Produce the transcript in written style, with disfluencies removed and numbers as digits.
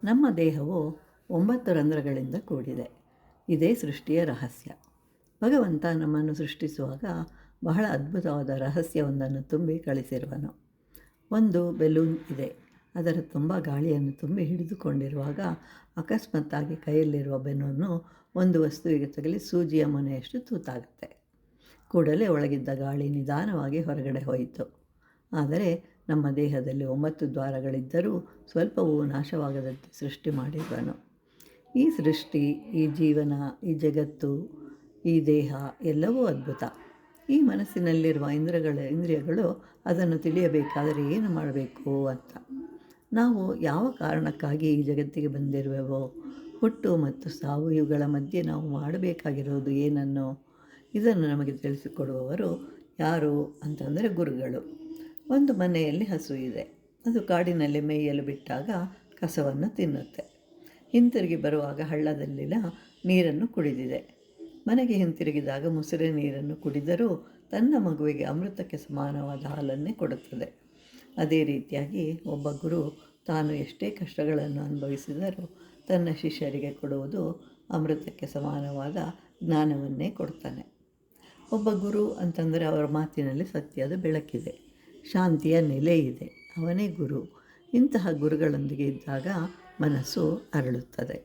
ನಮ್ಮ ದೇಹವು 9 ರಂಧ್ರಗಳಿಂದ ಕೂಡಿದೆ. ಇದೇ ಸೃಷ್ಟಿಯ ರಹಸ್ಯ. ಭಗವಂತ ನಮ್ಮನ್ನು ಸೃಷ್ಟಿಸುವಾಗ ಬಹಳ ಅದ್ಭುತವಾದ ರಹಸ್ಯವೊಂದನ್ನು ತುಂಬಿ ಕಳಿಸಿರುವನು. ಒಂದು ಬೆಲೂನ್ ಇದೆ. ಅದರ ತುಂಬ ಗಾಳಿಯನ್ನು ತುಂಬಿ ಹಿಡಿದುಕೊಂಡಿರುವಾಗ ಅಕಸ್ಮಾತ್ತಾಗಿ ಕೈಯಲ್ಲಿರುವ ಬೆಲೂನು ಒಂದು ವಸ್ತುವಿಗೆ ತಗಲಿ ಸೂಜಿಯ ಮೊನೆಯಷ್ಟು ತೂತಾಗುತ್ತೆ. ಕೂಡಲೇ ಒಳಗಿದ್ದ ಗಾಳಿ ನಿಧಾನವಾಗಿ ಹೊರಗಡೆ ಹೋಯಿತು. ಆದರೆ ನಮ್ಮ ದೇಹದಲ್ಲಿ 9 ದ್ವಾರಗಳಿದ್ದರೂ ಸ್ವಲ್ಪವೂ ನಾಶವಾಗದಂತೆ ಸೃಷ್ಟಿ ಮಾಡಿರುವನು. ಈ ಸೃಷ್ಟಿ, ಈ ಜೀವನ, ಈ ಜಗತ್ತು, ಈ ದೇಹ ಎಲ್ಲವೂ ಅದ್ಭುತ. ಈ ಮನಸ್ಸಿನಲ್ಲಿರುವ ಇಂದ್ರಿಯಗಳು ಅದನ್ನು ತಿಳಿಯಬೇಕಾದರೆ ಏನು ಮಾಡಬೇಕು ಅಂತ. ನಾವು ಯಾವ ಕಾರಣಕ್ಕಾಗಿ ಈ ಜಗತ್ತಿಗೆ ಬಂದಿರುವೆವೋ, ಹುಟ್ಟು ಮತ್ತು ಸಾವು ಇವುಗಳ ಮಧ್ಯೆ ನಾವು ಮಾಡಬೇಕಾಗಿರೋದು ಏನನ್ನು, ಇದನ್ನು ನಮಗೆ ತಿಳಿಸಿಕೊಡುವವರು ಯಾರು ಅಂತಂದರೆ ಗುರುಗಳು. ಒಂದು ಮನೆಯಲ್ಲಿ ಹಸು ಇದೆ. ಅದು ಕಾಡಿನಲ್ಲಿ ಮೇಯಲು ಬಿಟ್ಟಾಗ ಕಸವನ್ನು ತಿನ್ನುತ್ತೆ. ಹಿಂತಿರುಗಿ ಬರುವಾಗ ಹಳ್ಳದಲ್ಲಿನ ನೀರನ್ನು ಕುಡಿದಿದೆ. ಮನೆಗೆ ಹಿಂತಿರುಗಿದಾಗ ಮುಸುರೆ ನೀರನ್ನು ಕುಡಿದರೂ ತನ್ನ ಮಗುವಿಗೆ ಅಮೃತಕ್ಕೆ ಸಮಾನವಾದ ಹಾಲನ್ನೇ ಕೊಡುತ್ತದೆ. ಅದೇ ರೀತಿಯಾಗಿ ಒಬ್ಬ ಗುರು ತಾನು ಎಷ್ಟೇ ಕಷ್ಟಗಳನ್ನು ಅನುಭವಿಸಿದರೂ ತನ್ನ ಶಿಷ್ಯರಿಗೆ ಕೊಡುವುದು ಅಮೃತಕ್ಕೆ ಸಮಾನವಾದ ಜ್ಞಾನವನ್ನೇ ಕೊಡ್ತಾನೆ. ಒಬ್ಬ ಗುರು ಅಂತಂದರೆ ಅವರ ಮಾತಿನಲ್ಲಿ ಸತ್ಯದ ಬೆಳಕಿದೆ, ಶಾಂತಿಯ ನೆಲೆ ಇದೆ. ಅವನೇ ಗುರು. ಇಂತಹ ಗುರುಗಳೊಂದಿಗೆ ಇದ್ದಾಗ ಮನಸ್ಸು ಅರಳುತ್ತದೆ.